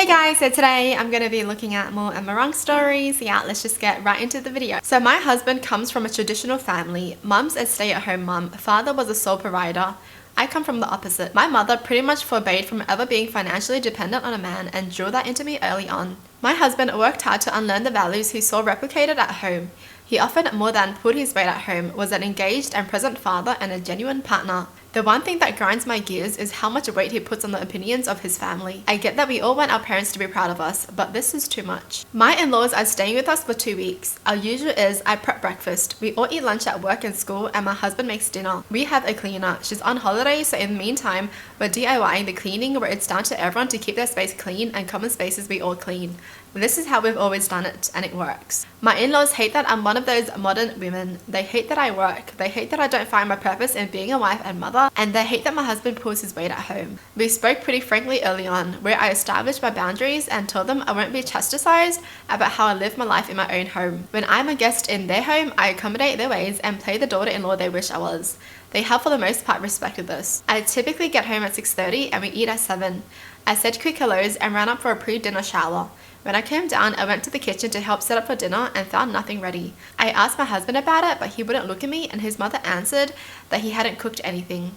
Hey guys, so today I'm going to be looking at more Amarang stories. Yeah, let's just get right into the video. So my husband comes from a traditional family. Mum's a stay-at-home mum. Father was a sole provider. I come from the opposite. My mother pretty much forbade from ever being financially dependent on a man and drew that into me early on. My husband worked hard to unlearn the values he saw replicated at home. He offered more than pulled his weight at home, was an engaged and present father and a genuine partner. The one thing that grinds my gears is how much weight he puts on the opinions of his family. I get that we all want our parents to be proud of us, but this is too much. My in-laws are staying with us for 2 weeks. Our usual is I prep breakfast. We all eat lunch at work and school and my husband makes dinner. We have a cleaner. She's on holiday, so in the meantime, we're DIYing the cleaning where it's down to everyone to keep their space clean and common spaces we all clean. This is how we've always done it, and it works. My in-laws hate that I'm one of those modern women. They hate that I work. They hate that I don't find my purpose in being a wife and mother, and they hate that my husband pulls his weight at home. We spoke pretty frankly early on, where I established my boundaries and told them I won't be chastised about how I live my life in my own home. When I'm a guest in their home, I accommodate their ways and play the daughter-in-law they wish I was. They have for the most part respected this. I typically get home at 6:30 and we eat at 7. I said quick hellos and ran up for a pre-dinner shower. When I came down, I went to the kitchen to help set up for dinner and found nothing ready. I asked my husband about it, but he wouldn't look at me, and his mother answered that he hadn't cooked anything.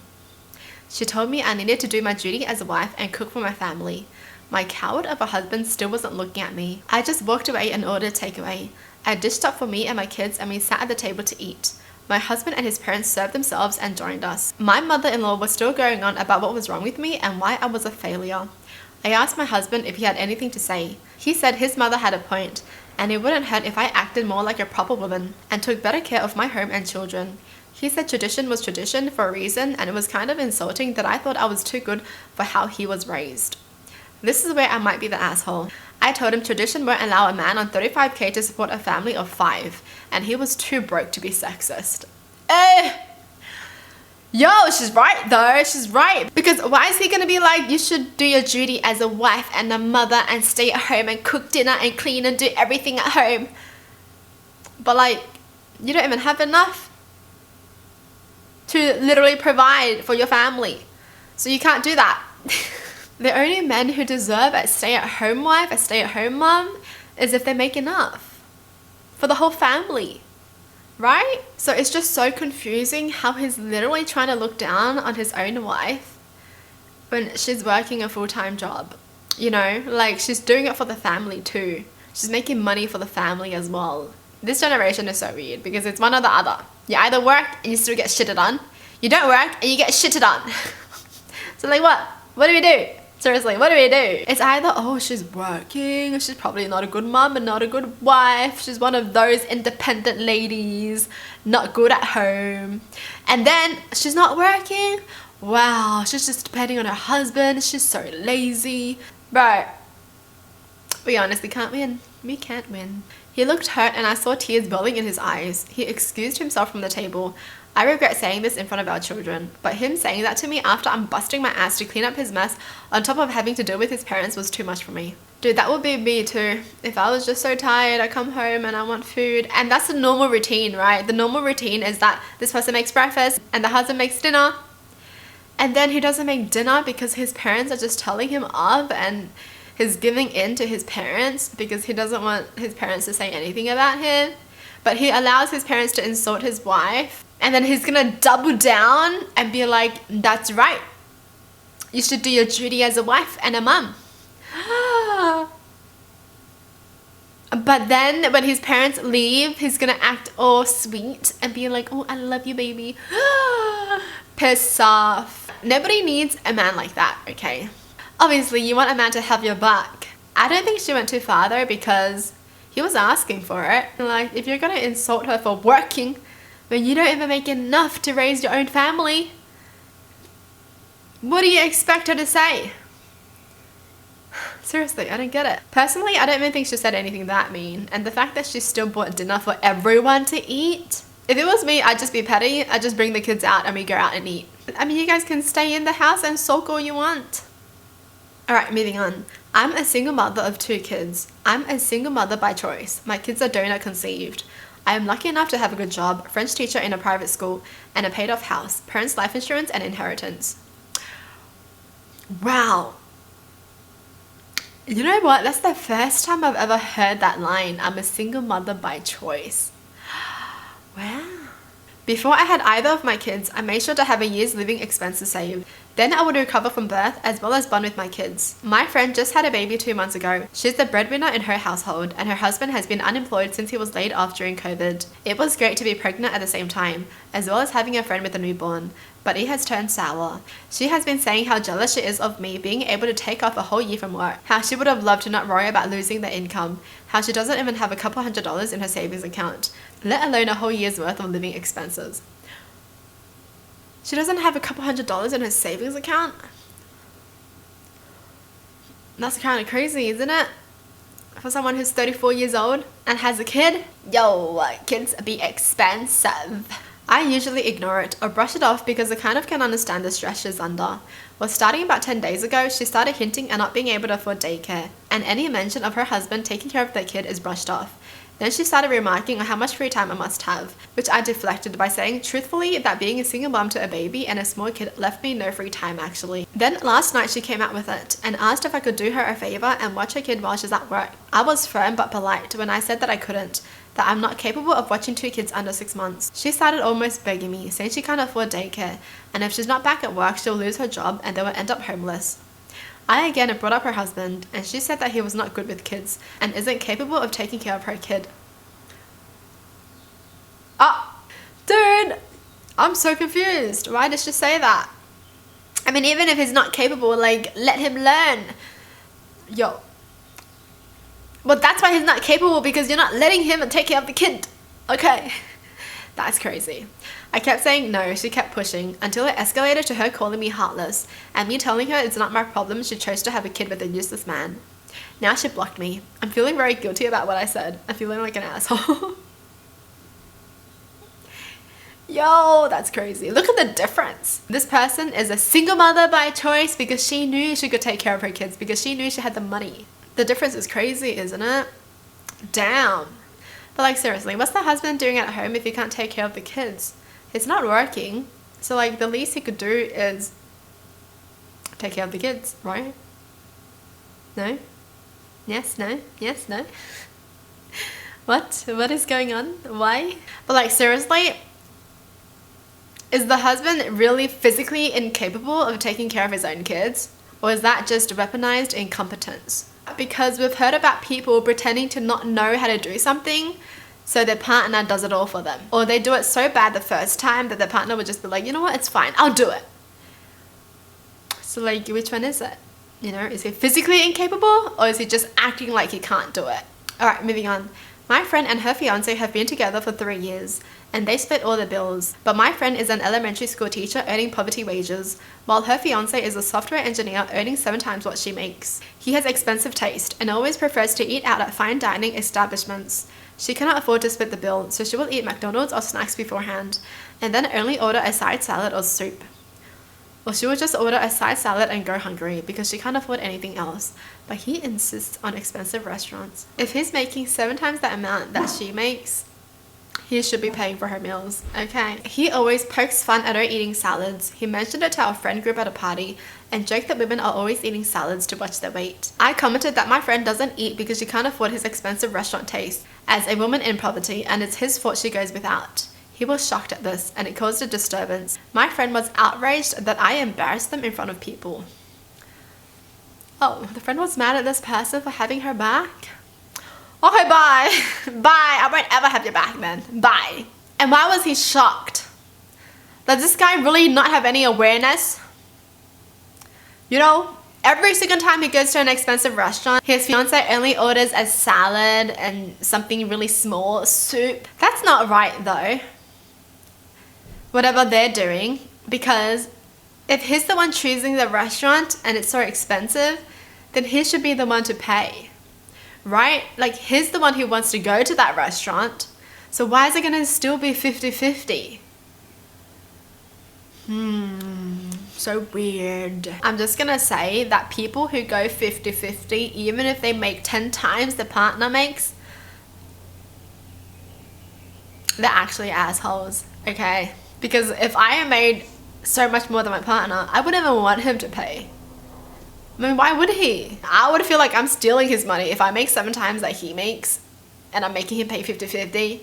She told me I needed to do my duty as a wife and cook for my family. My coward of a husband still wasn't looking at me. I just walked away and ordered takeaway. I dished up for me and my kids and we sat at the table to eat. My husband and his parents served themselves and joined us. My mother-in-law was still going on about what was wrong with me and why I was a failure. I asked my husband if he had anything to say. He said his mother had a point, and it wouldn't hurt if I acted more like a proper woman and took better care of my home and children. He said tradition was tradition for a reason, and it was kind of insulting that I thought I was too good for how he was raised. This is where I might be the asshole. I told him tradition won't allow a man on 35k to support a family of 5, and he was too broke to be sexist. Yo, she's right though, she's right. Because why is he gonna be like, you should do your duty as a wife and a mother and stay at home and cook dinner and clean and do everything at home. But like, you don't even have enough to literally provide for your family. So you can't do that. The only men who deserve a stay-at-home wife, a stay-at-home mom, is if they make enough for the whole family. Right? So it's just so confusing how he's literally trying to look down on his own wife when she's working a full-time job. You know, like she's doing it for the family too. She's making money for the family as well. This generation is so weird because it's one or the other. You either work and you still get shitted on. You don't work and you get shitted on. So like what? What do we do? Seriously, what do we do? It's either, oh, she's working, she's probably not a good mom and not a good wife, she's one of those independent ladies, not good at home. And then she's not working, wow, she's just depending on her husband, she's so lazy. Bro, we honestly can't win. We can't win. He looked hurt and I saw tears welling in his eyes. He excused himself from the table. I regret saying this in front of our children, but him saying that to me after I'm busting my ass to clean up his mess on top of having to deal with his parents was too much for me. Dude, that would be me too. If I was just so tired, I come home and I want food. And that's the normal routine, right? The normal routine is that this person makes breakfast and the husband makes dinner. And then he doesn't make dinner because his parents are just telling him off and he's giving in to his parents because he doesn't want his parents to say anything about him. But he allows his parents to insult his wife. And then he's gonna double down and be like, that's right. You should do your duty as a wife and a mum. But then when his parents leave, he's gonna act all sweet and be like, oh, I love you, baby. Piss off. Nobody needs a man like that, okay? Obviously, you want a man to have your back. I don't think she went too far though because he was asking for it. Like, if you're gonna insult her for working, when you don't even make enough to raise your own family, what do you expect her to say? Seriously, I don't get it. Personally, I don't even think she said anything that mean. And the fact that she still bought dinner for everyone to eat. If it was me, I'd just be petty. I'd just bring the kids out and we go out and eat. I mean, you guys can stay in the house and sulk all you want. Alright, moving on. I'm a single mother of 2 kids. I'm a single mother by choice. My kids are donor conceived. I am lucky enough to have a good job, French teacher in a private school, and a paid off house, parents' life insurance and inheritance. Wow. You know what? That's the first time I've ever heard that line. I'm a single mother by choice. Wow. Before I had either of my kids, I made sure to have a year's living expenses saved. Then I would recover from birth as well as bond with my kids. My friend just had a baby 2 months ago. She's the breadwinner in her household and her husband has been unemployed since he was laid off during COVID. It was great to be pregnant at the same time, as well as having a friend with a newborn, but it has turned sour. She has been saying how jealous she is of me being able to take off a whole year from work, how she would have loved to not worry about losing the income, how she doesn't even have a couple $100s in her savings account, let alone a whole year's worth of living expenses. She doesn't have a couple $100s in her savings account? That's kind of crazy, isn't it? For someone who's 34 years old and has a kid? Yo, kids be expensive. I usually ignore it or brush it off because I kind of can understand the stress she's under. Well, starting about 10 days ago, she started hinting at not being able to afford daycare, and any mention of her husband taking care of their kid is brushed off. Then she started remarking on how much free time I must have, which I deflected by saying truthfully that being a single mom to a baby and a small kid left me no free time actually. Then last night she came out with it and asked if I could do her a favor and watch her kid while she's at work. I was firm but polite when I said that I couldn't, that I'm not capable of watching 2 kids under 6 months. She started almost begging me, saying she can't afford daycare and if she's not back at work she'll lose her job and they will end up homeless. I again brought up her husband and she said that he was not good with kids and isn't capable of taking care of her kid. Oh, dude, I'm so confused. Why did she say that? I mean, even if he's not capable, like, let him learn. Yo. Well, that's why he's not capable, because you're not letting him take care of the kid. Okay. That's crazy. I kept saying no, she kept pushing, until it escalated to her calling me heartless, and me telling her it's not my problem she chose to have a kid with a useless man. Now she blocked me. I'm feeling very guilty about what I said. I'm feeling like an asshole. Yo, that's crazy. Look at the difference. This person is a single mother by choice because she knew she could take care of her kids, because she knew she had the money. The difference is crazy, isn't it? Damn. But like, seriously, what's the husband doing at home if he can't take care of the kids? He's not working. So like, the least he could do is take care of the kids, right? No? Yes, no? Yes, no? What? What is going on? Why? But like, seriously, is the husband really physically incapable of taking care of his own kids? Or is that just weaponized incompetence? Because we've heard about people pretending to not know how to do something so their partner does it all for them. Or they do it so bad the first time that their partner would just be like, you know what, it's fine, I'll do it. So like, which one is it? You know, is he physically incapable or is he just acting like he can't do it? Alright, moving on. My friend and her fiance have been together for 3 years and they split all the bills. But my friend is an elementary school teacher earning poverty wages, while her fiance is a software engineer earning 7 times what she makes. He has expensive taste and always prefers to eat out at fine dining establishments. She cannot afford to split the bill, so she will eat McDonald's or snacks beforehand, and then only order a side salad or soup. Or she will just order a side salad and go hungry because she can't afford anything else. But he insists on expensive restaurants. If he's making 7 times the amount that she makes, he should be paying for her meals, okay? He always pokes fun at her eating salads. He mentioned it to our friend group at a party and joked that women are always eating salads to watch their weight. I commented that my friend doesn't eat because she can't afford his expensive restaurant taste as a woman in poverty, and it's his fault she goes without. He was shocked at this and it caused a disturbance. My friend was outraged that I embarrassed them in front of people. Oh, the friend was mad at this person for having her back? Okay, bye. Bye. I won't ever have your back then. Bye. And why was he shocked? Does this guy really not have any awareness? You know, every single time he goes to an expensive restaurant, his fiance only orders a salad and something really small, soup. That's not right though. Whatever they're doing, because if he's the one choosing the restaurant and it's so expensive, then he should be the one to pay. Right? Like, he's the one who wants to go to that restaurant. So why is it going to still be 50-50? So weird. I'm just going to say that people who go 50-50, even if they make 10 times the partner makes, they're actually assholes, okay? Because if I made so much more than my partner, I wouldn't even want him to pay. I mean, why would he? I would feel like I'm stealing his money if I make 7 times that he makes and I'm making him pay 50-50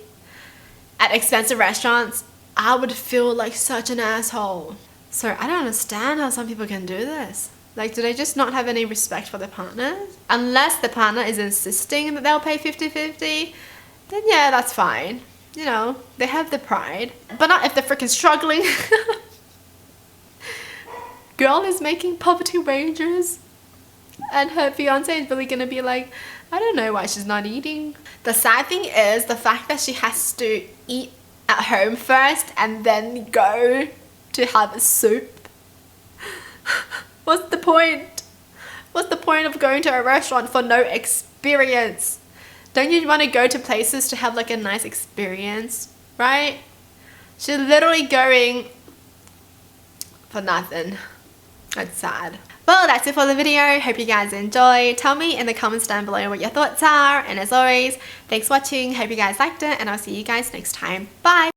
at expensive restaurants. I would feel like such an asshole. So I don't understand how some people can do this. Like, do they just not have any respect for their partners? Unless the partner is insisting that they'll pay 50-50, then yeah, that's fine. You know, they have the pride. But not if they're freaking struggling. Girl is making poverty wages and her fiance is really gonna be like, I don't know why she's not eating. The sad thing is the fact that she has to eat at home first and then go to have a soup. What's the point? What's the point of going to a restaurant for no experience? Don't you want to go to places to have like a nice experience, right? She's literally going for nothing. It's sad. Well, that's it for the video. Hope you guys enjoyed. Tell me in the comments down below what your thoughts are. And as always, thanks for watching. Hope you guys liked it and I'll see you guys next time. Bye!